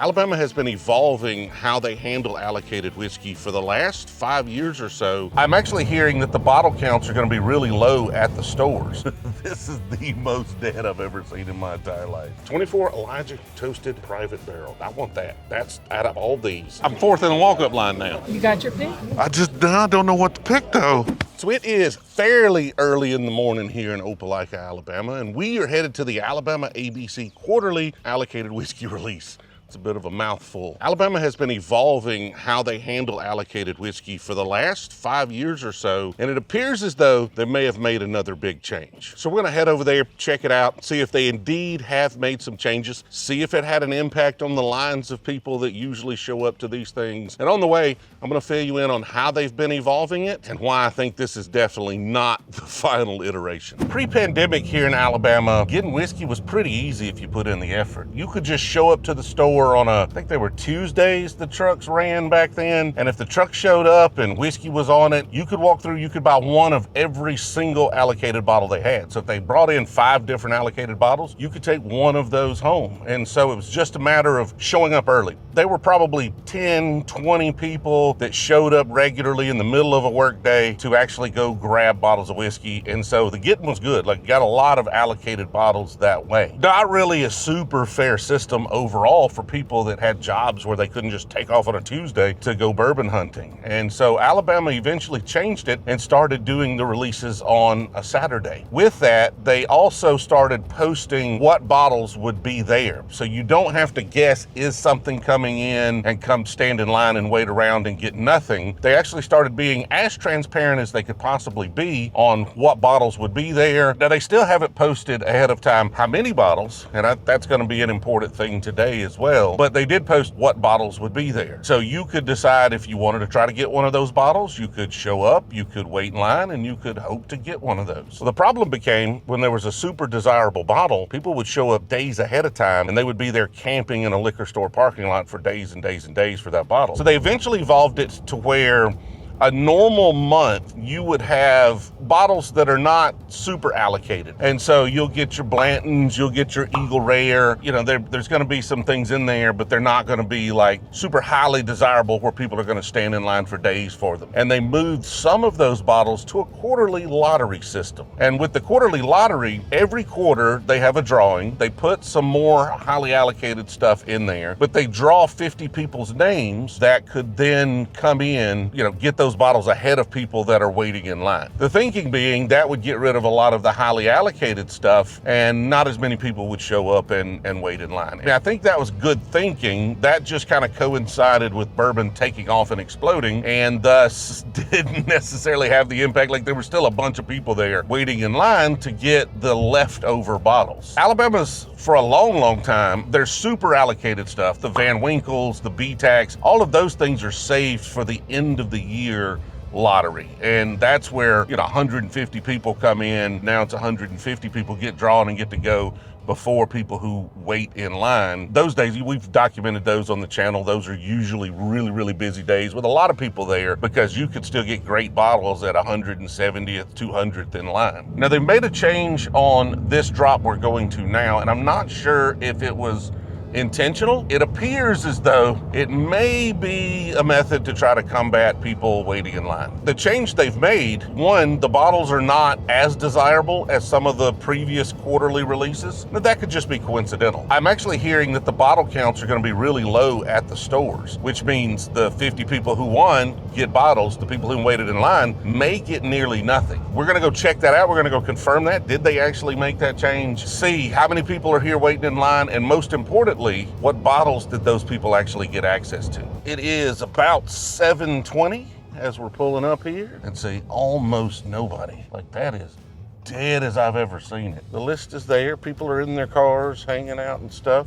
Alabama has been evolving how they handle allocated whiskey for the last 5 years or so. I'm actually hearing that the bottle counts are going to be really low at the stores. This is the most dead I've ever seen in my entire life. 24 Elijah Toasted Private Barrel. I want that. That's out of all these. I'm fourth in the walk-up line now. You got your pick? I don't know what to pick though. So it is fairly early in the morning here in Opelika, Alabama, and we are headed to the Alabama ABC Quarterly Allocated Whiskey Release. It's a bit of a mouthful. Alabama has been evolving how they handle allocated whiskey for the last 5 years or so, and it appears as though they may have made another big change. So we're gonna head over there, check it out, see if they indeed have made some changes, see if it had an impact on the lines of people that usually show up to these things. And on the way, I'm gonna fill you in on how they've been evolving it and why I think this is definitely not the final iteration. Pre-pandemic here in Alabama, getting whiskey was pretty easy if you put in the effort. You could just show up to the store on I think they were Tuesdays the trucks ran back then, and if the truck showed up and whiskey was on it, you could walk through, you could buy one of every single allocated bottle they had. So if they brought in 5 different allocated bottles, you could take one of those home. And so it was just a matter of showing up early. There were probably 10, 20 people that showed up regularly in the middle of a work day to actually go grab bottles of whiskey. And so the getting was good. Like, got a lot of allocated bottles that way. Not really a super fair system overall for people that had jobs where they couldn't just take off on a Tuesday to go bourbon hunting. And so Alabama eventually changed it and started doing the releases on a Saturday. With that, they also started posting what bottles would be there. So you don't have to guess, is something coming in, and come stand in line and wait around and get nothing. They actually started being as transparent as they could possibly be on what bottles would be there. Now, they still haven't posted ahead of time how many bottles, and that's going to be an important thing today as well. But they did post what bottles would be there. So you could decide if you wanted to try to get one of those bottles. You could show up, you could wait in line, and you could hope to get one of those. So the problem became when there was a super desirable bottle, people would show up days ahead of time, and they would be there camping in a liquor store parking lot for days and days and days for that bottle. So they eventually evolved it to where a normal month, you would have bottles that are not super allocated. And so you'll get your Blantons, you'll get your Eagle Rare. You know, there's gonna be some things in there, but they're not gonna be like super highly desirable where people are gonna stand in line for days for them. And they moved some of those bottles to a quarterly lottery system. And with the quarterly lottery, every quarter they have a drawing. They put some more highly allocated stuff in there, but they draw 50 people's names that could then come in, you know, get those bottles ahead of people that are waiting in line. The thinking being that would get rid of a lot of the highly allocated stuff and not as many people would show up and wait in line. And I think that was good thinking. That just kind of coincided with bourbon taking off and exploding, and thus didn't necessarily have the impact. Like, there were still a bunch of people there waiting in line to get the leftover bottles. Alabama's, for a long, long time, their super allocated stuff, the Van Winkles, the BTACs, all of those things are saved for the end of the year lottery. And that's where, you know, 150 people come in. Now it's 150 people get drawn and get to go before people who wait in line. Those days, we've documented those on the channel. Those are usually really, really busy days with a lot of people there, because you could still get great bottles at 170th, 200th in line. Now, they've made a change on this drop we're going to now, and I'm not sure if it was intentional. It appears as though it may be a method to try to combat people waiting in line. The change they've made, one, the bottles are not as desirable as some of the previous quarterly releases. Now, that could just be coincidental. I'm actually hearing that the bottle counts are going to be really low at the stores, which means the 50 people who won get bottles. The people who waited in line may get nearly nothing. We're going to go check that out. We're going to go confirm that. Did they actually make that change? See how many people are here waiting in line, and most importantly, what bottles did those people actually get access to? It is about 7:20 as we're pulling up here, and see, almost nobody. Like, that is dead as I've ever seen it. The list is there. People are in their cars hanging out and stuff.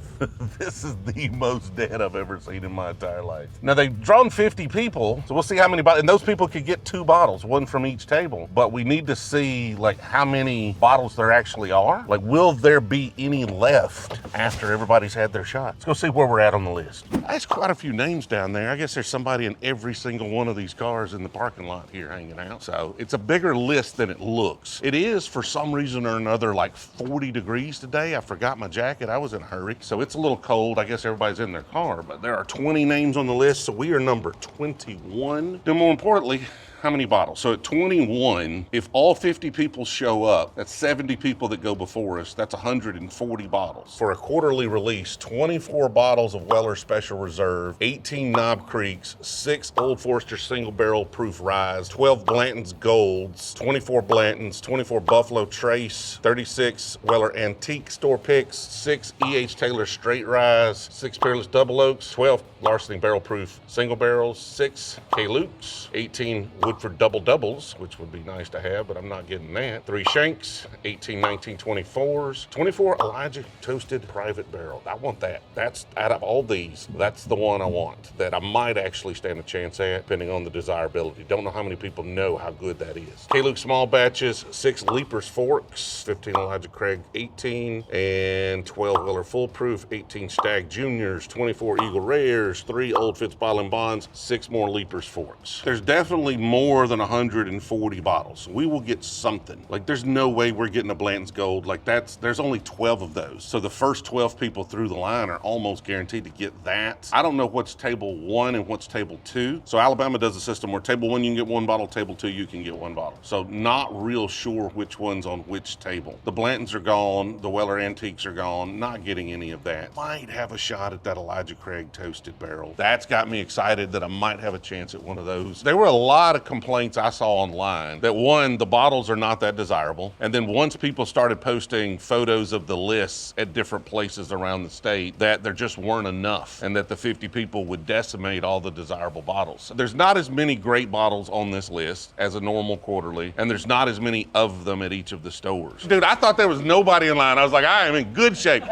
This is the most dead I've ever seen in my entire life. Now, they've drawn 50 people, so we'll see how many bottles, and those people could get 2 bottles, one from each table. But we need to see, like, how many bottles there actually are. Like, will there be any left after everybody's had their shot? Let's go see where we're at on the list. That's quite a few names down there. I guess there's somebody in every single one of these cars in the parking lot here hanging out. So it's a bigger list than it looks. It is was, for some reason or another, like 40 degrees today. I forgot my jacket. I was in a hurry. So it's a little cold. I guess everybody's in their car, but there are 20 names on the list. So we are number 21. Then more importantly, how many bottles? So at 21, if all 50 people show up, that's 70 people that go before us. That's 140 bottles. For a quarterly release, 24 bottles of Weller Special Reserve, 18 Knob Creeks, 6 Old Forester Single Barrel Proof Ryes, 12 Blanton's Golds, 24 Blanton's, 24 Buffalo Trace, 36 Weller Antique Store Picks, 6 E.H. Taylor Straight Ryes, 6 Peerless Double Oaks, 12 Larceny Barrel Proof Single Barrels, 6 K. Luke's, 18 Woodford Double Doubles, which would be nice to have, but I'm not getting that. 3 Shanks, 18, 19, 24s, 24 Elijah Toasted Private Barrel. I want that. That's, out of all these, that's the one I want, that I might actually stand a chance at, depending on the desirability. Don't know how many people know how good that is. K. Luke Small Batches, 6 Leapers Forks, 15 Elijah Craig 18, and 12 Weller Full Proof, 18 Stag Juniors, 24 Eagle Rares, 3 Old Fitz Bottle and Bonds, 6 more Leapers Forks. There's definitely more than 140 bottles. We will get something. Like, there's no way we're getting a Blanton's Gold. Like, there's only 12 of those. So the first 12 people through the line are almost guaranteed to get that. I don't know what's table 1 and what's table 2. So Alabama does a system where table 1 you can get 1 bottle, table 2 you can get 1 bottle. So not real sure which one's on which table. The Blantons are gone. The Weller Antiques are gone. Not getting any of that. Might have a shot at that Elijah Craig Toasted Barrel. That's got me excited that I might have a chance at one of those. There were a lot of complaints I saw online that, one, the bottles are not that desirable, and then once people started posting photos of the lists at different places around the state, that there just weren't enough, and that the 50 people would decimate all the desirable bottles. There's not as many great bottles on this list as a normal quarterly, and there's not as many of them at each of the stores. Dude, I thought there was nobody in line. I was like, I am in good shape.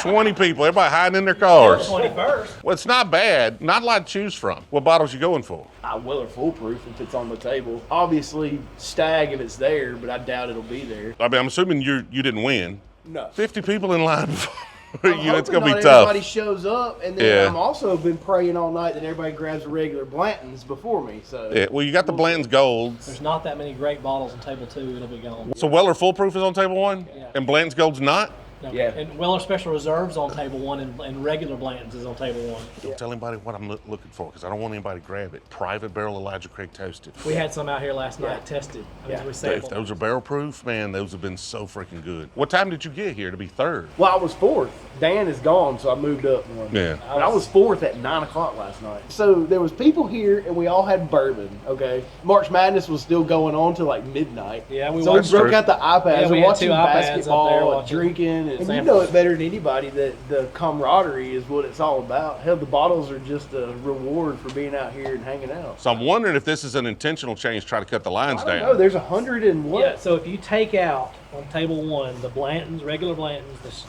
20 people, everybody hiding in their cars. 21st. Well, it's not bad. Not a lot to choose from. What bottles you going for? Weller foolproof if it's on the table. Obviously, Stag if it's there, but I doubt it'll be there. I mean, I'm assuming you didn't win. No. 50 people in line before you. It's I'm gonna be hoping not tough. everybody shows up, and then Yeah. I'm also been praying all night that everybody grabs a regular Blanton's before me. So Yeah, well, you got the Blanton's Golds. There's not that many great bottles on table 2. It'll be gone. So Weller Full Proof is on table 1, Yeah. and Blanton's Gold's not. No. Yeah. And Weller Special Reserves on table 1, and regular Blanton's is on table 1. Don't tell anybody what I'm looking for, because I don't want anybody to grab it. Private Barrel Elijah Craig Toasted. We had some out here last night tested. I mean, Yeah. we If sampled those are barrel proof, man, those have been so freaking good. What time did you get here to be third? Well, I was 4th. Dan is gone, so I moved up one. Yeah. But I was 4th at 9 o'clock last night. So there was people here, and we all had bourbon. Okay. March Madness was still going on till like midnight. Yeah, we so we watched- broke true. out the iPads Yeah, we and had watching 2 iPads up there basketball, watching drinking, and you samples. know it better than anybody that the camaraderie is what it's all about. Hell, the bottles are just a reward for being out here and hanging out. So I'm wondering if this is an intentional change to try to cut the lines I don't down. know. There's 100 and what? Yeah, so if you take out on table 1 the Blantons, regular Blantons,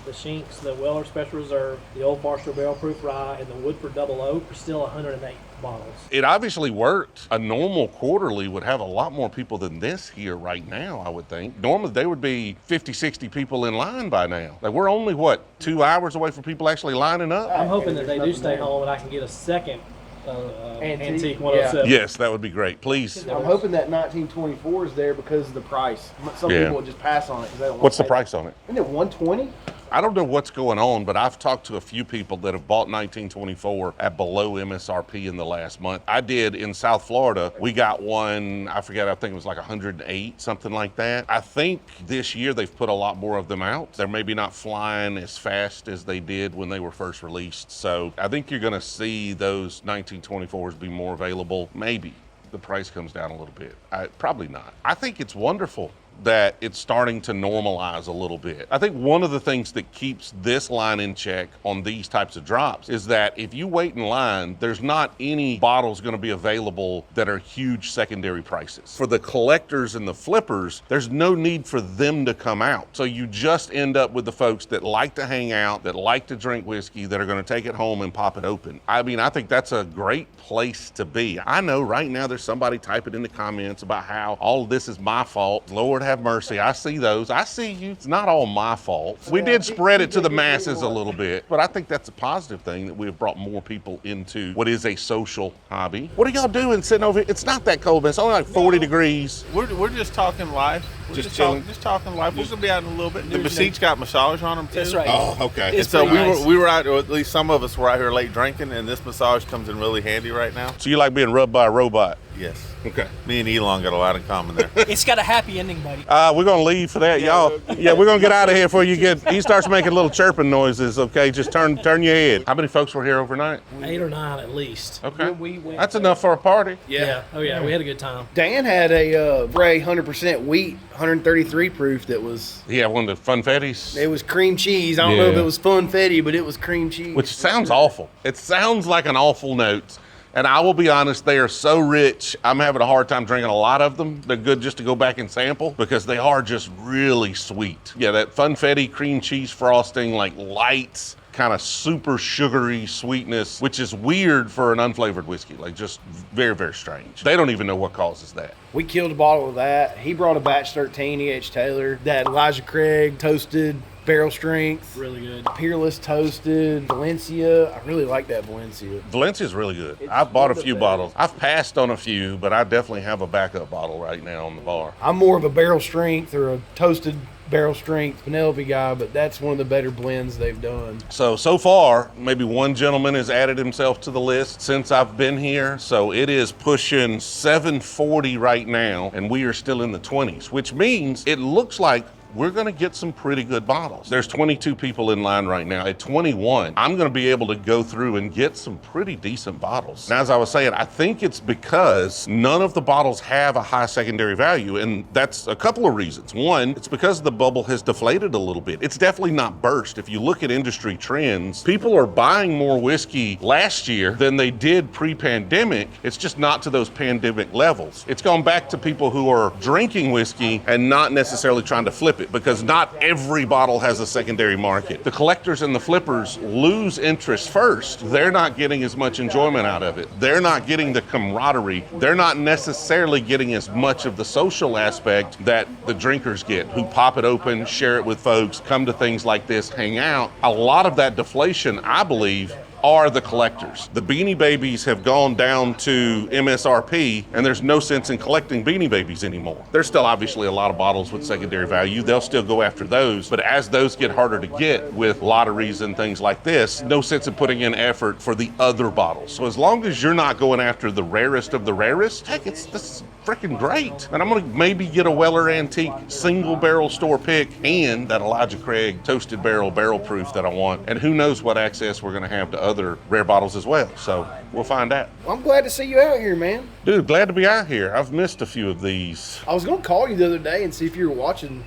the Shinks, the Weller Special Reserve, the Old Forester Barrel Proof Rye, and the Woodford Double Oak, are still 108 bottles. It obviously worked. A normal quarterly would have a lot more people than this here right now, I would think. Normally, there would be 50, 60 people in line by now. Like, we're only, 2 hours away from people actually lining up? I'm hoping that there's they do nothing stay there. home and I can get a second Antique, Antique 107. Yes, that would be great. Please. I'm hoping that 1924 is there because of the price. Some Yeah. people would just pass on it because they don't want What's to the pay price on it? Isn't it 120? I don't know what's going on, but I've talked to a few people that have bought 1924 at below MSRP in the last month. I did in South Florida. We got one, I forget, I think it was like 108, something like that. I think this year they've put a lot more of them out. They're maybe not flying as fast as they did when they were first released. So I think you're going to see those 1924s be more available. Maybe the price comes down a little bit. Probably not. I think it's wonderful that it's starting to normalize a little bit. I think one of the things that keeps this line in check on these types of drops is that if you wait in line, there's not any bottles going to be available that are huge secondary prices. For the collectors and the flippers, there's no need for them to come out. So you just end up with the folks that like to hang out, that like to drink whiskey, that are going to take it home and pop it open. I mean, I think that's a great place to be. I know right now there's somebody typing in the comments about how all of this is my fault. Lord have mercy. I see those. I see you. It's not all my fault. We did spread it to the masses a little bit, but I think that's a positive thing that we have brought more people into what is a social hobby. What are y'all doing sitting over here? It's not that cold, man. It's only like 40 degrees. We're just talking life. Just chilling. Just talking life. We're gonna be out in a little bit. The seats got massage on them too. That's right. Oh, okay. And so nice. we were out, or at least some of us were out here late drinking, and this massage comes in really handy right now. So you like being rubbed by a robot? Yes. Okay. Me and Elon got a lot in common there. It's got a happy ending, buddy. We're gonna leave for that, y'all. Yeah, we're gonna get out of here before he starts making little chirping noises. Okay, just turn your head. How many folks were here overnight? 8 or 9 at least. Okay, We went that's enough for a party. Yeah. Oh yeah, we had a good time. Dan had a Bray 100% wheat, 133 proof that was, Yeah, one of the funfettis. it was cream cheese. I don't know if Yeah. it was funfetti, but it was cream cheese. Which sounds awful. It sounds like an awful note. And I will be honest, they are so rich, I'm having a hard time drinking a lot of them. They're good just to go back and sample because they are just really sweet. Yeah, that funfetti cream cheese frosting, like light, kind of super sugary sweetness, which is weird for an unflavored whiskey, like just very, very strange. They don't even know what causes that. We killed a bottle of that. He brought a batch 13 E.H. Taylor, that Elijah Craig toasted barrel strength, Really good. Peerless toasted, Valencia. I really like that Valencia. Valencia's really good. I've bought a few bottles. I've passed on a few, but I definitely have a backup bottle right now on the bar. I'm more of a barrel strength or a toasted barrel strength Penelope guy, but that's one of the better blends they've done. So far, maybe one gentleman has added himself to the list since I've been here. So it is pushing 740 right now, and we are still in the 20s, which means it looks like we're gonna get some pretty good bottles. There's 22 people in line right now. At 21, I'm gonna be able to go through and get some pretty decent bottles. Now, as I was saying, I think it's because none of the bottles have a high secondary value, and that's a couple of reasons. One, it's because the bubble has deflated a little bit. It's definitely not burst. If you look at industry trends, people are buying more whiskey last year than they did pre-pandemic. It's just not to those pandemic levels. It's gone back to people who are drinking whiskey and not necessarily trying to flip it, because not every bottle has a secondary market. The collectors and the flippers lose interest first. They're not getting as much enjoyment out of it. They're not getting the camaraderie. They're not necessarily getting as much of the social aspect that the drinkers get, who pop it open, share it with folks, come to things like this, hang out. A lot of that deflation, I believe, are the collectors. The Beanie Babies have gone down to MSRP, and there's no sense in collecting Beanie Babies anymore. There's still obviously a lot of bottles with secondary value. They'll still go after those, but as those get harder to get with lotteries and things like this, no sense in putting in effort for the other bottles. So as long as you're not going after the rarest of the rarest, heck, this is freaking great. And I'm gonna maybe get a Weller Antique single barrel store pick and that Elijah Craig toasted barrel proof that I want. And who knows what access we're gonna have to other rare bottles as well. So we'll find out. I'm glad to see you out here, man. Dude, glad to be out here. I've missed a few of these. I was going to call you the other day and see if you were watching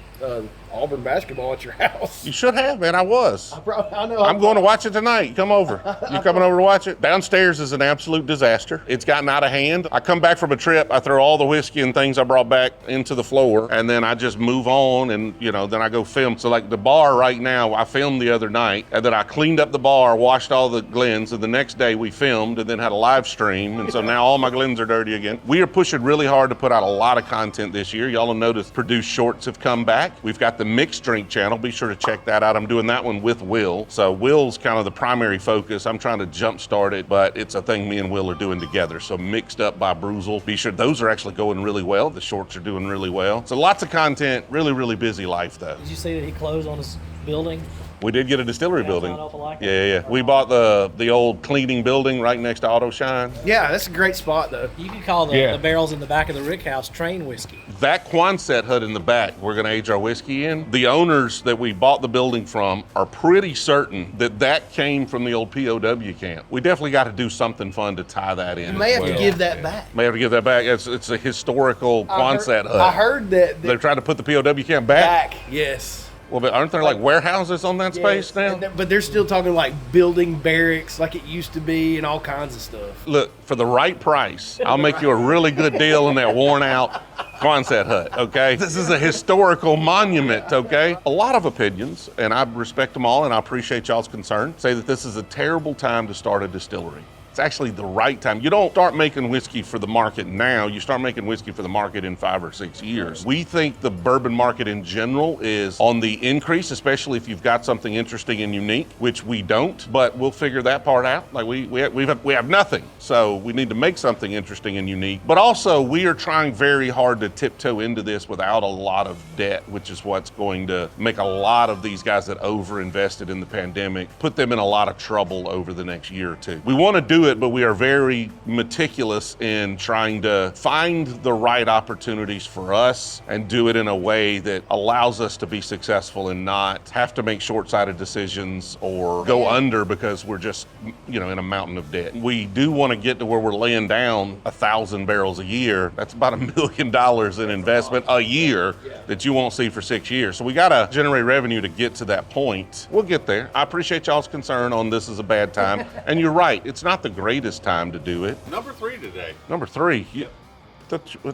Auburn basketball at your house. You should have, man. I was. I know. I'm going to watch it tonight. Come over. You coming over to watch it? Downstairs is an absolute disaster. It's gotten out of hand. I come back from a trip. I throw all the whiskey and things I brought back into the floor, and then I just move on, and then I go film. So like the bar right now, I filmed the other night, and then I cleaned up the bar, washed all the Glens, and the next day we filmed and then had a live stream, and so now all my Glens are dirty again. We are pushing really hard to put out a lot of content this year. Y'all will notice produced shorts have come back. We've got the mixed drink channel. Be sure to check that out. I'm doing that one with Will. So Will's kind of the primary focus. I'm trying to jumpstart it, but it's a thing me and Will are doing together. So Mixed Up by Brewzle. Be sure those are actually going really well. The shorts are doing really well. So lots of content. Really, really busy life though. Did you see that he closed on his building? We did get a distillery building. Downtown Opelika? Yeah. We bought the old cleaning building right next to Auto Shine. Yeah, that's a great spot, though. You could call the barrels in the back of the Rick House train whiskey. That Quonset hut in the back, we're going to age our whiskey in. The owners that we bought the building from are pretty certain that came from the old POW camp. We definitely got to do something fun to tie that in. You may as have to well. give that back. May have to give that back. It's a historical Quonset hut. I heard that. They're trying to put the POW camp back. Yes. Well, but aren't there like warehouses on that space now? But they're still talking like building barracks like it used to be and all kinds of stuff. Look, for the right price, I'll make you a really good deal in that worn out Quonset hut, okay? This is a historical monument, okay? A lot of opinions, and I respect them all, and I appreciate y'all's concern, say that this is a terrible time to start a distillery. It's actually the right time. You don't start making whiskey for the market now. You start making whiskey for the market in 5 or 6 years. We think the bourbon market in general is on the increase, especially if you've got something interesting and unique, which we don't, but we'll figure that part out. Like we have nothing, so we need to make something interesting and unique. But also, we are trying very hard to tiptoe into this without a lot of debt, which is what's going to make a lot of these guys that over-invested in the pandemic, put them in a lot of trouble over the next year or two. We want to do it, but we are very meticulous in trying to find the right opportunities for us and do it in a way that allows us to be successful and not have to make short-sighted decisions or go under because we're just, in a mountain of debt. We do want to get to where we're laying down 1,000 barrels a year. That's about $1 million in investment a year that you won't see for 6 years. So we got to generate revenue to get to that point. We'll get there. I appreciate y'all's concern on this is a bad time. And you're right, it's not the greatest time to do it. Number 3 today. Number 3.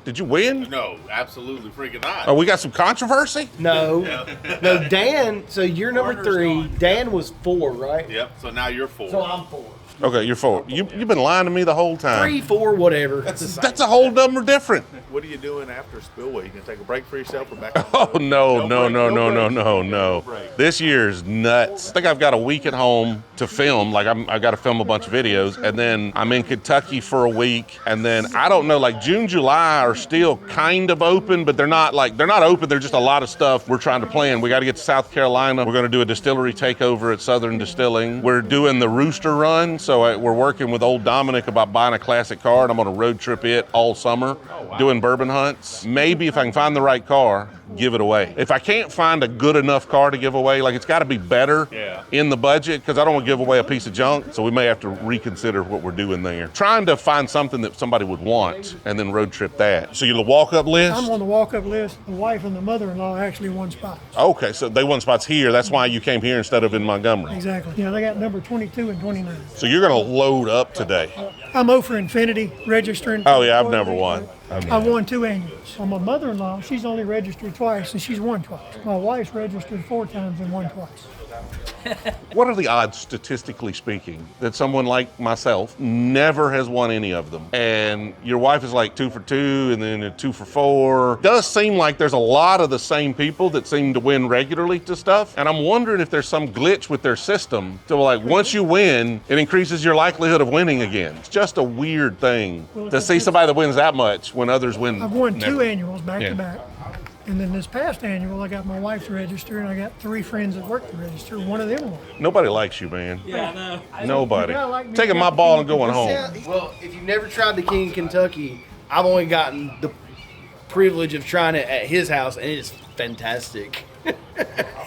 Did you win? No, absolutely freaking not. Oh, we got some controversy? No, no, Dan. So you're number 3. Dan was 4, right? Yep. So now you're 4. So I'm 4. Okay, you're 4. You've been lying to me the whole time. 3, 4, whatever. That's a whole number different. What are you doing after Spillway? You gonna take a break for yourself or back? Oh, no. This year's nuts. I think I've got a week at home to film. Like I got to film a bunch of videos, and then I'm in Kentucky for a week, and then I don't know. Like June, July are still kind of open, but they're not open. There's just a lot of stuff we're trying to plan. We got to get to South Carolina. We're going to do a distillery takeover at Southern Distilling. We're doing the Rooster Run, so we're working with old Dominic about buying a classic car, and I'm going to road trip it all summer, doing bourbon hunts. Maybe if I can find the right car, give it away. If I can't find a good enough car to give away, like it's got to be better in the budget, because I don't want to give away a piece of junk, so we may have to reconsider what we're doing there. Trying to find something that somebody would want and then road trip that. So you're the walk-up list? I'm on the walk-up list. The wife and the mother-in-law actually won spots. Okay, so they won spots here. That's why you came here instead of in Montgomery. Exactly. Yeah, they got number 22 and 29. So you're going to load up today. I'm 0 for Infinity, registering. Oh, yeah, I've never won. I won 2 annuals. On my mother-in-law, she's only registered twice, and she's won twice. My wife's registered 4 times and won twice. What are the odds, statistically speaking, that someone like myself never has won any of them? And your wife is like 2 for 2 and then a 2 for 4. Does seem like there's a lot of the same people that seem to win regularly to stuff. And I'm wondering if there's some glitch with their system. So like once you win, it increases your likelihood of winning again. It's just a weird thing to see somebody that wins that much when others win. I've won never. 2 annuals back to back. And then this past annual, I got my wife to register, and I got 3 friends at work to register. One of them won. Nobody likes you, man. Yeah, I know. Nobody. Yeah, like me. Taking my ball and going home. Well, if you've never tried the King of Kentucky, I've only gotten the privilege of trying it at his house, and it is fantastic.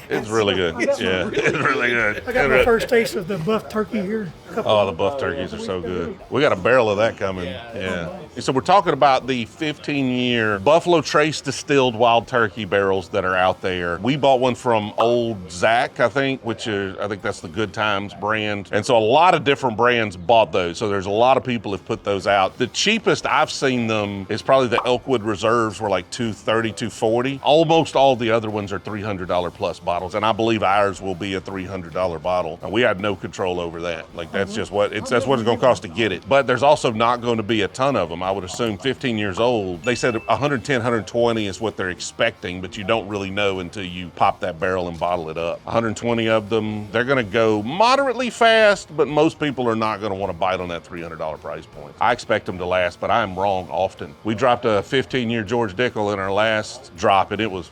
It's really good. Yeah, it's really good. I got my first taste of the buff turkey here. Oh, the buff turkeys are so good. We got a barrel of that coming. Yeah. So we're talking about the 15-year Buffalo Trace distilled wild turkey barrels that are out there. We bought one from Old Zach, I think, which is, I think that's the Good Times brand. And so a lot of different brands bought those. So there's a lot of people have put those out. The cheapest I've seen them is probably the Elkwood Reserves were like $230, $240. Almost all the other ones are $300 plus bottles. And I believe ours will be a $300 bottle. And we had no control over that. Like that's just what it's going to cost to get it. But there's also not going to be a ton of them. I would assume 15 years old. They said 110, 120 is what they're expecting, but you don't really know until you pop that barrel and bottle it up. 120 of them. They're going to go moderately fast, but most people are not going to want to bite on that $300 price point. I expect them to last, but I am wrong often. We dropped a 15-year George Dickel in our last drop, and it was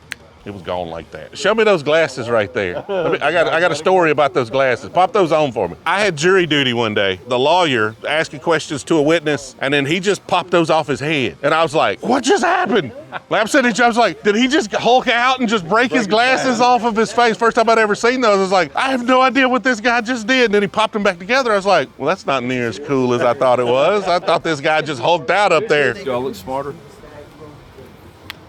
gone like that. Show me those glasses right there. I got a story about those glasses. Pop those on for me. I had jury duty one day. The lawyer asking questions to a witness, and then he just popped those off his head. And I was like, what just happened? Like I'm sitting there, I was like, did he just Hulk out and just break his glasses off of his face? First time I'd ever seen those. I was like, I have no idea what this guy just did. And then he popped them back together. I was like, well, that's not near as cool as I thought it was. I thought this guy just hulked out up there. Do I look smarter?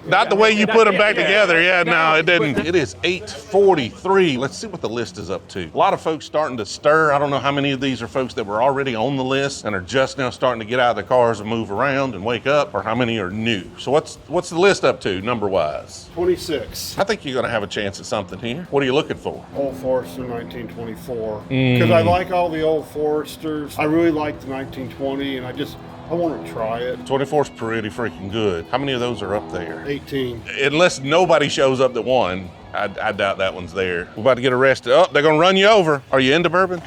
Not the way you put them back together. Yeah, no, it didn't. It is 8:43. Let's see what the list is up to. A lot of folks starting to stir. I don't know how many of these are folks that were already on the list and are just now starting to get out of their cars and move around and wake up, or how many are new. So what's the list up to, number-wise? 26. I think you're going to have a chance at something here. What are you looking for? Old Forester 1924. Because I like all the old Foresters. I really like the 1920, and I want to try it. 24's pretty freaking good. How many of those are up there? 18. Unless nobody shows up that won, I doubt that one's there. We're about to get arrested. Oh, they're going to run you over. Are you into bourbon?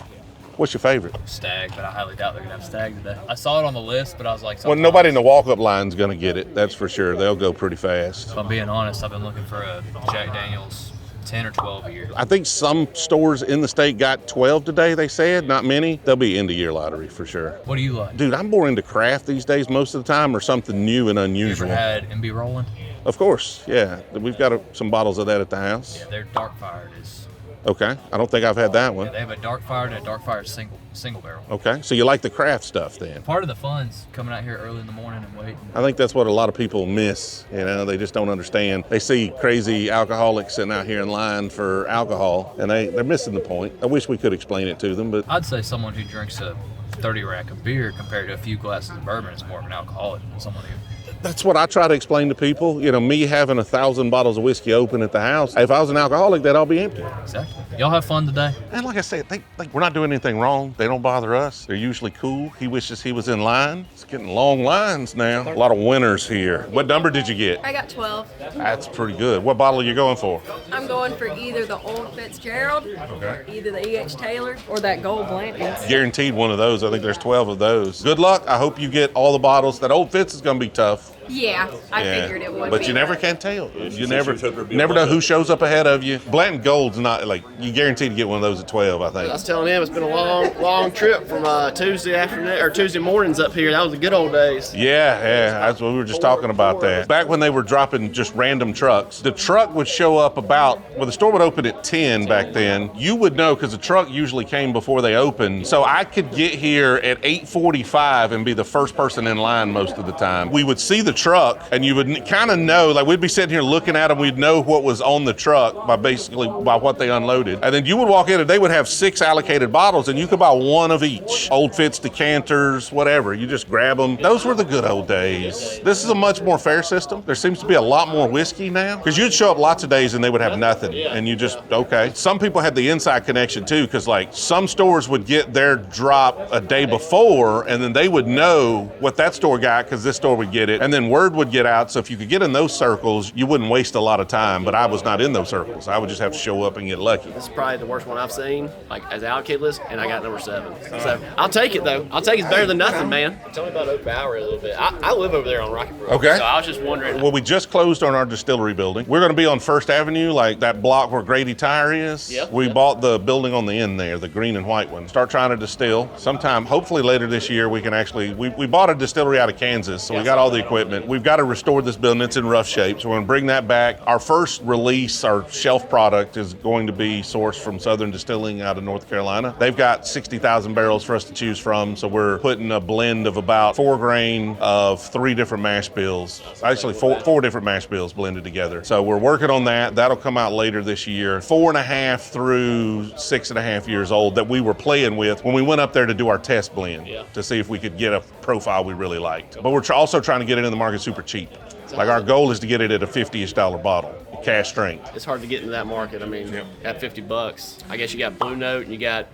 What's your favorite? Stag, but I highly doubt they're gonna have Stag today. I saw it on the list, but I was like, Well, nobody in the walk-up line's gonna get it. That's for sure. They'll go pretty fast. if I'm being honest, I've been looking for a Jack Daniels 10 or 12 a year. I think some stores in the state got 12 today, they said. Not many. They'll be end-of-year lottery for sure. What do you like? Dude, I'm more into craft these days most of the time, or something new and You ever unusual. had MB Rolling? Of course, yeah. We've got some bottles of that at the house. Yeah, their Dark Fired is. Okay. I don't think I've had that one. They have a Dark Fired and a Dark Fired single barrel. Okay. So you like the craft stuff then? Part of the fun's coming out here early in the morning and waiting. I think that's what a lot of people miss. You know, they just don't understand. They see crazy alcoholics sitting out here in line for alcohol, and they're missing the point. I wish we could explain it to them, but I'd say someone who drinks a 30 rack of beer compared to a few glasses of bourbon is more of an alcoholic than someone who. that's what I try to explain to people. You know, me having 1,000 bottles of whiskey open at the house, if I was an alcoholic, they'd all be empty. Exactly. Y'all have fun today? And like I said, we're not doing anything wrong. They don't bother us. They're usually cool. He wishes he was in line. It's getting long lines now. A lot of winners here. What number did you get? I got 12. That's pretty good. What bottle are you going for? I'm going for either the Old Fitzgerald, or either the E.H. Taylor, or that Gold Blanton's. Guaranteed one of those. I think there's 12 of those. Good luck. I hope you get all the bottles. That Old Fitz is going to be tough. Yeah, I Yeah. figured it would But be. you never can tell. You never know who shows up ahead of you. Blanton Gold's not like, you guaranteed to get one of those at 12, I I think. was telling him it's been a long trip from Tuesday afternoon or Tuesday mornings up here. That was the good old days. Yeah, that's what we were just talking about that. Back when they were dropping just random trucks, the truck would show up the store would open at 10 back then. You would know because the truck usually came before they opened. So I could get here at 8:45 and be the first person in line most of the time. We would see the truck and you would kind of know, like we'd be sitting here looking at them, we'd know what was on the truck by what they unloaded. And then you would walk in and they would have 6 allocated bottles and you could buy one of each. Old Fitz, decanters, whatever. You just grab them. Those were the good old days. This is a much more fair system. There seems to be a lot more whiskey now because you'd show up lots of days and they would have nothing and you just, okay. Some people had the inside connection too because like some stores would get their drop a day before and then they would know what that store got because this store would get it and then word would get out. So if you could get in those circles, you wouldn't waste a lot of time, but I was not in those circles. I would just have to show up and get lucky. This is probably the worst one I've seen, like as an allocated list, and I got number 7. So I'll take it though. I'll take it's better than nothing, man. Tell me about Oak Bowery a little bit. I live over there on Rocky Brook. Okay. So I was just wondering. Well, we just closed on our distillery building. We're going to be on First Avenue, like that block where Grady Tire is. Yep, We yep. bought the building on the end there, the green and white one. Start trying to distill. Sometime, hopefully later this year, we can actually, we bought a distillery out of Kansas, so we got all the equipment. We've got to restore this building. It's in rough shape, so we're going to bring that back. Our first release, our shelf product, is going to be sourced from Southern Distilling out of North Carolina. They've got 60,000 barrels for us to choose from, so we're putting a blend of about 4 grain of 3 different mash bills. Actually, four different mash bills blended together. So we're working on that. That'll come out later this year. 4.5 through 6.5 years old that we were playing with when we went up there to do our test blend to see if we could get a profile we really liked. But we're also trying to get it in the market super cheap. Like our goal is to get it at a $50-ish bottle, cash strength. It's hard to get into that market. I mean, at $50, I guess you got Blue Note and you got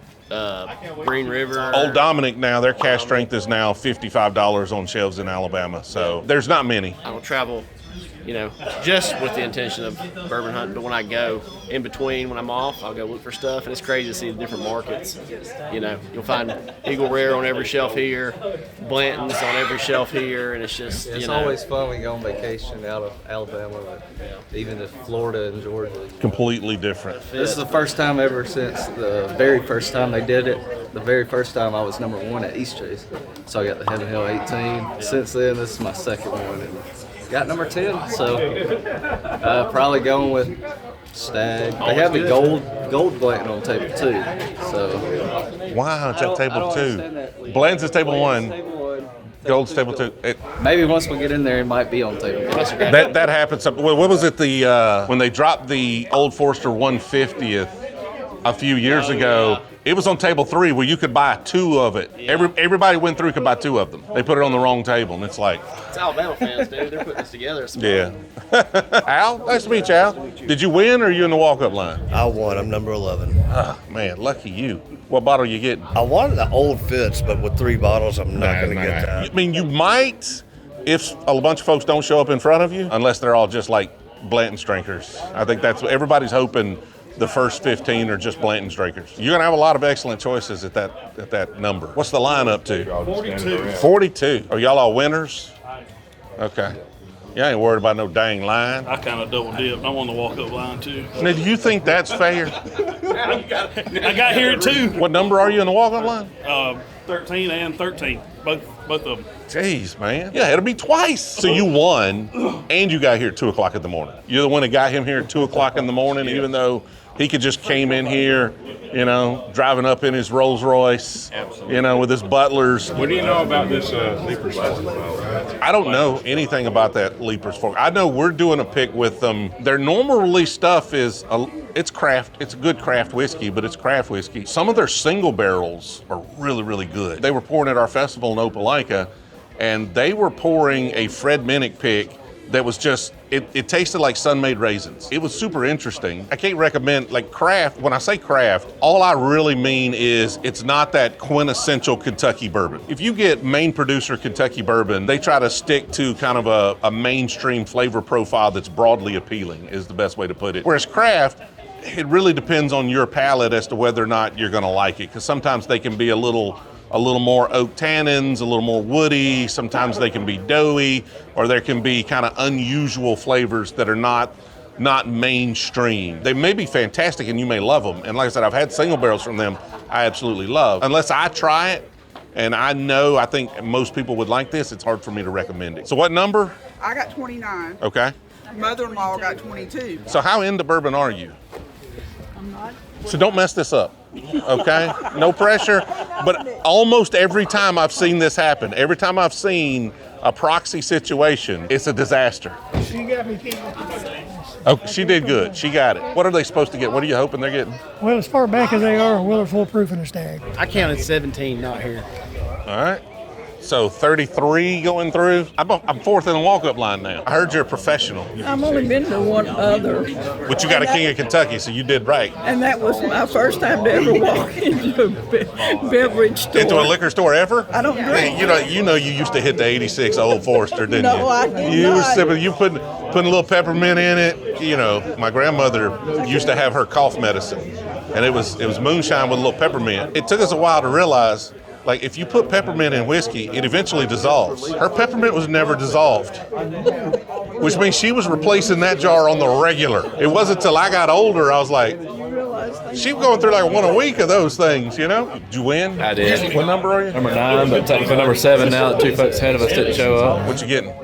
Green River. Old Dominic now, their cash strength is now $55 on shelves in Alabama. So there's not many. I don't travel, just with the intention of bourbon hunting. But when I go in between, when I'm off, I'll go look for stuff. And it's crazy to see the different markets. You'll find Eagle Rare on every shelf here, Blanton's on every shelf here. And it's just, It's always fun when you go on vacation out of Alabama, even to Florida and Georgia. Completely different. This is the first time ever since the very first time they did it. The very first time I was number 1 at East Chase. So I got the Heaven Hill 18. Since then, this is my second one. And got number 10, so probably going with Stag. They have the gold Blanton on table 2. So Wow, it's at table 2. Blanton's Bland's is table 1. Gold's table 2. Maybe once we get in there, it might be on table. That happens. What was it? When they dropped the Old Forester 150th a few years ago, it was on table 3 where you could buy 2 of it. Everybody went through could buy 2 of them. They put it on the wrong table, and it's like. It's Alabama fans, dude. They're putting this together. Yeah. Al, nice to meet you, Al. Did you win, or are you in the walk-up line? I won. I'm number 11. Oh, man, lucky you. What bottle are you getting? I wanted the old Fitz, but with 3 bottles, I'm not going to get that. I mean, you might, if a bunch of folks don't show up in front of you, unless they're all just like Blanton's drinkers. I think that's what everybody's hoping. The first 15 are just Blanton's drinkers. You're going to have a lot of excellent choices at that number. What's the line up to? 42. 42. Are y'all all winners? Okay. You ain't worried about no dang line. I kind of double dipped. I'm on the walk-up line, too. Now, do you think that's fair? I got here, too. What number are you in the walk-up line? 13 and 13, both of them. Jeez, man. Yeah, it'll be twice. So you won, and you got here at 2 o'clock in the morning. You're the one that got him here at 2 o'clock in the morning, even though he could just came in here, driving up in his Rolls Royce, with his butlers. What do you know about this Leapers fork? I don't know anything about that Leapers fork. I know we're doing a pick with them. Their normal release stuff is, it's craft. It's good craft whiskey, but it's craft whiskey. Some of their single barrels are really, really good. They were pouring at our festival in Opelika, and they were pouring a Fred Minnick pick that was just, it tasted like sun-made raisins. It was super interesting. I can't recommend, craft, when I say craft, all I really mean is it's not that quintessential Kentucky bourbon. If you get main producer Kentucky bourbon, they try to stick to kind of a mainstream flavor profile that's broadly appealing, is the best way to put it. Whereas craft, it really depends on your palate as to whether or not you're gonna like it, because sometimes they can be a little more oak tannins, a little more woody. Sometimes they can be doughy, or there can be kind of unusual flavors that are not mainstream. They may be fantastic and you may love them. And like I said, I've had single barrels from them I absolutely love. Unless I try it, and I think most people would like this, it's hard for me to recommend it. So what number? I got 29. Okay. Mother-in-law got 22. So how into bourbon are you? I'm not. So don't mess this up, okay? No pressure, but almost every time I've seen this happen, every time I've seen a proxy situation, it's a disaster. She got me killed. Oh, she did good. She got it. What are they supposed to get? What are you hoping they're getting? Well, as far back as they are, Weller full proof in a stag. I counted 17 not here. All right. So 33 going through. I'm fourth in the walk-up line now. I heard you're a professional. I've only been to one other. But you got a King of Kentucky, so you did right. And that was my first time to ever walk into a beverage store. Into a liquor store ever? I don't drink. You know you used to hit the 86 Old Forester, didn't you? No, I did You not. were sipping, you putting a little peppermint in it. My grandmother used to have her cough medicine, and it was moonshine with a little peppermint. It took us a while to realize, if you put peppermint in whiskey, it eventually dissolves. Her peppermint was never dissolved, which means she was replacing that jar on the regular. It wasn't until I got older, I was like, she was going through one a week of those things, Did you win? I did. What number are you? Number 9, but technically number 7 now that 2 folks ahead of us didn't show up. What you getting?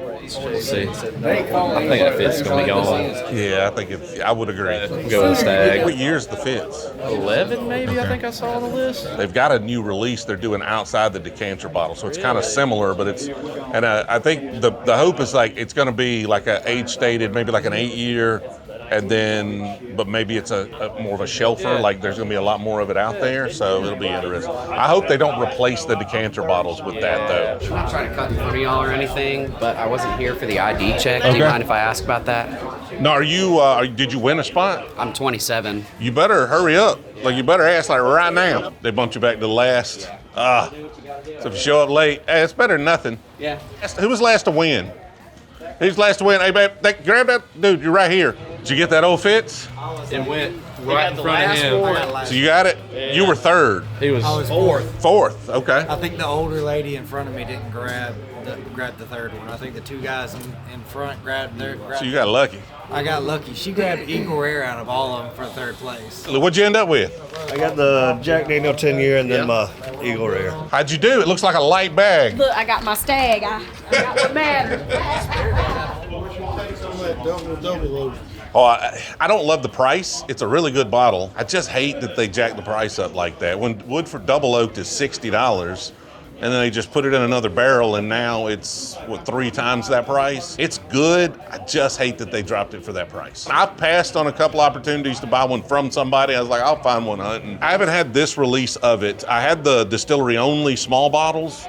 Let's see. I think that Fitz going to be gone. Yeah, I would agree. Go with the stag. What year's the Fitz? 11 maybe, I think I saw on the list. They've got a new release they're doing outside the decanter bottle, so it's kind of similar, but I think the hope is it's going to be a age stated, maybe an 8-year, but maybe it's a more of a shelfer, there's going to be a lot more of it out there, so it'll be interesting. I hope they don't replace the decanter bottles with that, though. I'm not trying to cut in front of y'all or anything, but I wasn't here for the ID check. Do you mind if I ask about that? No, did you win a spot? I'm 27. You better hurry up. You better ask right now. They bumped you back to last. So if you show up late, hey, it's better than nothing. Yeah. Who was last to win? Who's last to win? Hey, babe, grab that dude. You're right here. Did you get that old Fitz? It went right in front of him. So you got it? Yeah. You were third. He was fourth. Fourth, okay. I think the older lady in front of me didn't grab the third one. I think the 2 guys in front grabbed their. So you got lucky. I got lucky. She grabbed Eagle Rare out of all of them for third place. What'd you end up with? I got the Jack Daniel 10-year and then my Eagle Rare. How'd you do? It looks like a light bag. Look, I got my stag. I got what matters. Oh, I don't love the price. It's a really good bottle. I just hate that they jacked the price up like that. When Woodford Double Oaked is $60, and then they just put it in another barrel, and now it's, what, 3 times that price? It's good. I just hate that they dropped it for that price. I've passed on a couple opportunities to buy one from somebody. I was like, I'll find one hunting. I haven't had this release of it. I had the distillery only small bottles.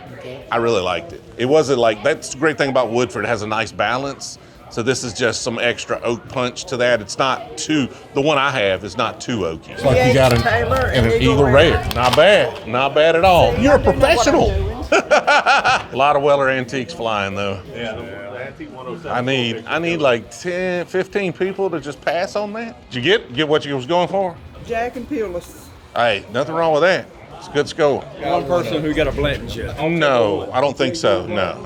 I really liked it. It wasn't like, that's the great thing about Woodford. It has a nice balance. So this is just some extra oak punch to that. It's not too, the one I have is not too oaky. It's like you got an Eagle Rare. Not bad. Not bad at all. You're a professional. A lot of Weller antiques flying though. Yeah, the antique 107. I need like 10, 15 people to just pass on that. Did you get what you was going for? Jack and Peerless. Hey, nothing wrong with that. It's a good score. One person who got a Blanton's yet. Oh no, I don't think so. No,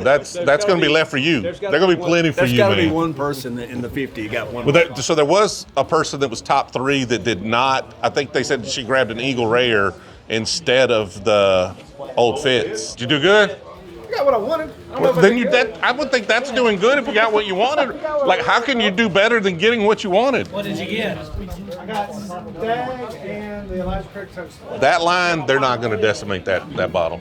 that's going to be left for you. There's going to be plenty for you, man. There's got to be one person in the 50 who got one. Well, so there was a person that was top 3 that did not. I think they said she grabbed an Eagle Rare instead of the Old Fitz. Did you do good? I got what I wanted. I would think that's doing good if you got what you wanted. Like, how can you do better than getting what you wanted? What did you get? I got Dag and the Elijah Craig Toast. That line, they're not going to decimate that bottle.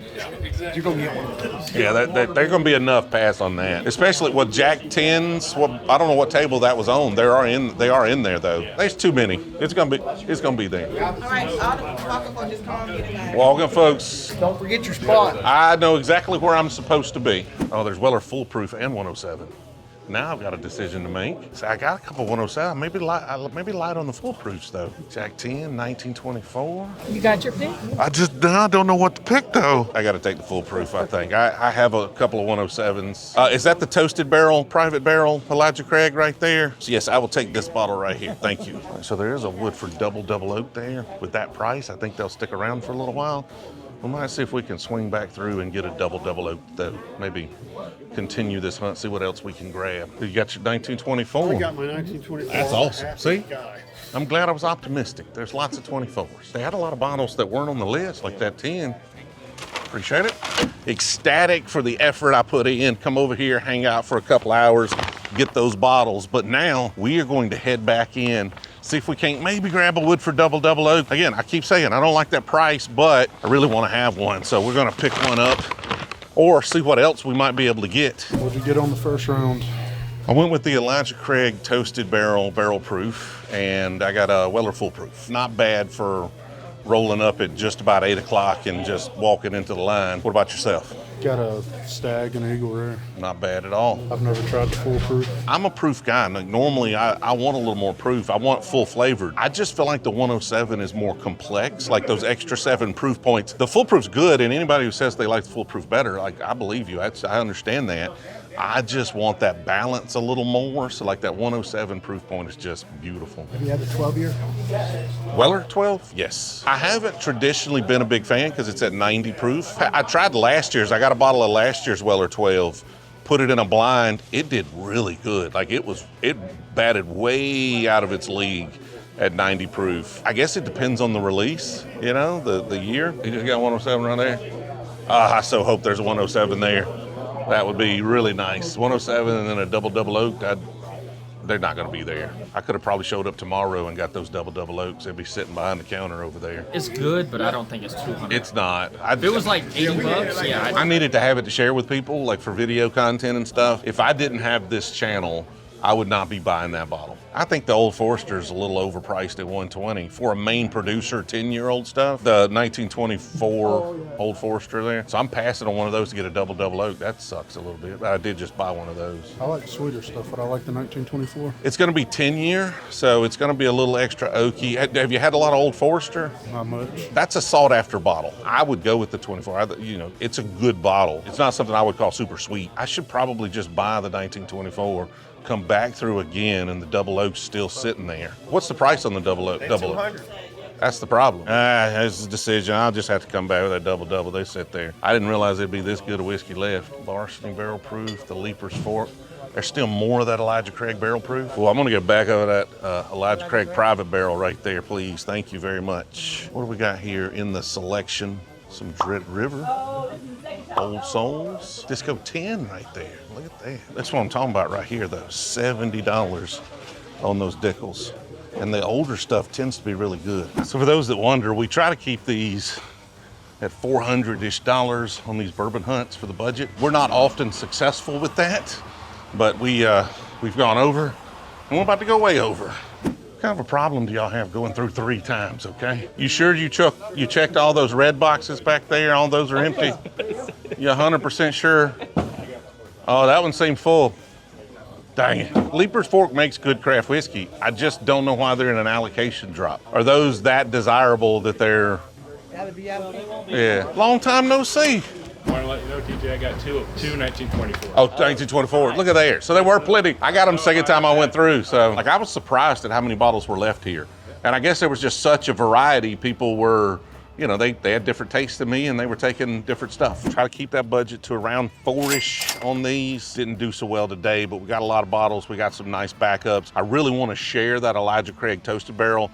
You're going to get one of those. Yeah, they're going to be enough pass on that. Especially with Jack 10s. I don't know what table that was on. They are in there though. There's too many. It's going to be there. All right, I'll walk up on this car and get it back. Welcome, folks. Don't forget your spot. I know exactly where I'm supposed to be. Oh, there's Weller Foolproof and 107. Now I've got a decision to make. So I got a couple 107. Maybe light on the Foolproofs though. Jack 10, 1924. You got your pick? I don't know what to pick though. I got to take the Foolproof, I think. I have a couple of 107s. Is that the toasted barrel, private barrel, Elijah Craig right there? So yes, I will take this bottle right here. Thank you. So there is a Woodford double oak there. With that price, I think they'll stick around for a little while. We might see if we can swing back through and get a double oak though. Maybe continue this hunt, see what else we can grab. You got your 1924? I got my 1924. That's awesome. See? I'm glad I was optimistic. There's lots of 24s. They had a lot of bottles that weren't on the list, like that 10. Appreciate it. Ecstatic for the effort I put in. Come over here, hang out for a couple hours, get those bottles. But now we are going to head back in, see if we can't maybe grab a Woodford double oak. Again, I keep saying I don't like that price, but I really want to have one. So we're going to pick one up or see what else we might be able to get. What did you get on the first round? I went with the Elijah Craig toasted barrel proof, and I got a Weller Foolproof. Not bad for rolling up at just about 8 o'clock and just walking into the line. What about yourself? Got a Stag and Eagle Rare. Not bad at all. I've never tried the Foolproof. I'm a proof guy. Like, normally, I want a little more proof. I want full flavored. I just feel like the 107 is more complex, like those extra 7 proof points. The Foolproof's good, and anybody who says they like the Foolproof better, like, I believe you. I understand that. I just want that balance a little more. So like that 107 proof point is just beautiful. Have you had the 12-year? Weller 12? Yes. I haven't traditionally been a big fan because it's at 90 proof. I tried last year's. I got a bottle of last year's Weller 12, put it in a blind. It did really good. Like it batted way out of its league at 90 proof. I guess it depends on the release, you know, the year. You just got 107 right there? I so hope there's a 107 there. That would be really nice. 107 and then a double oak, they're not going to be there. I could have probably showed up tomorrow and got those double oaks. They'd be sitting behind the counter over there. It's good, but I don't think it's 200. It's not. If it was like 80 bucks, yeah. I needed to have it to share with people, like for video content and stuff. If I didn't have this channel, I would not be buying that bottle. I think the Old Forester is a little overpriced at $120 for a main producer 10-year-old stuff. The 1924 Old Forester there. So I'm passing on one of those to get a double oak. That sucks a little bit. But I did just buy one of those. I like the sweeter stuff, but I like the 1924. It's going to be 10-year, so it's going to be a little extra oaky. Have you had a lot of Old Forester? Not much. That's a sought-after bottle. I would go with the 24. It's a good bottle. It's not something I would call super sweet. I should probably just buy the 1924. Come back through again, and the double oak's still sitting there. What's the price on the double oak? Double oak. That's the problem. That's the decision. I'll just have to come back with that double. They sit there. I didn't realize there'd be this good a whiskey left. Larceny barrel proof, the Leaper's Fork. There's still more of that Elijah Craig barrel proof. Well, I'm gonna get back over that Elijah Craig private barrel right there, please. Thank you very much. What do we got here in the selection? Some Dread River, Old Souls, Disco 10 right there. Look at that. That's what I'm talking about right here, though. $70 on those Dickles. And the older stuff tends to be really good. So for those that wonder, we try to keep these at $400-ish on these bourbon hunts for the budget. We're not often successful with that, but we've gone over, and we're about to go way over. What kind of a problem do y'all have going through 3 times, okay? You sure you checked all those red boxes back there? All those are empty? You 100% sure? Oh, that one seemed full. Dang it. Leaper's Fork makes good craft whiskey. I just don't know why they're in an allocation drop. Are those that desirable that they're... Yeah. Long time no see. I want to let you know, TJ, I got two 1924. Oh, 1924. Look at there. So there were plenty. I got them second time I went through. So like I was surprised at how many bottles were left here. And I guess there was just such a variety. People were, you know, they had different tastes than me and they were taking different stuff. Try to keep that budget to around 4-ish on these. Didn't do so well today, but we got a lot of bottles. We got some nice backups. I really want to share that Elijah Craig Toasted Barrel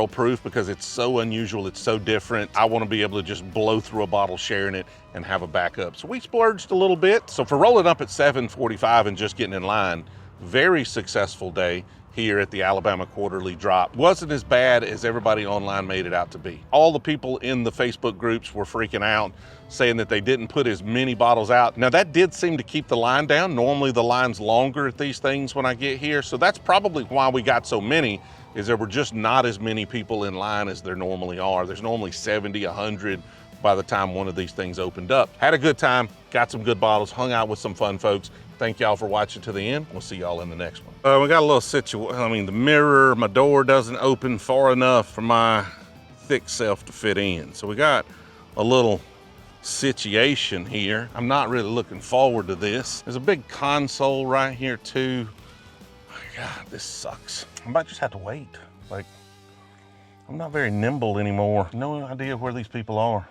proof because it's so unusual, it's so different. I want to be able to just blow through a bottle sharing it and have a backup. So we splurged a little bit. So for rolling up at 7:45 and just getting in line, very successful day here at the Alabama Quarterly Drop. Wasn't as bad as everybody online made it out to be. All the people in the Facebook groups were freaking out, saying that they didn't put as many bottles out. Now that did seem to keep the line down. Normally the line's longer at these things when I get here. So that's probably why we got so many, is there were just not as many people in line as there normally are. There's normally 70, 100 by the time one of these things opened up. Had a good time, got some good bottles, hung out with some fun folks. Thank y'all for watching to the end. We'll see y'all in the next one. We got a little situation. I mean, the mirror, my door doesn't open far enough for my thick self to fit in. So we got a little situation here. I'm not really looking forward to this. There's a big console right here too. Oh God, this sucks. I might just have to wait. Like, I'm not very nimble anymore. No idea where these people are.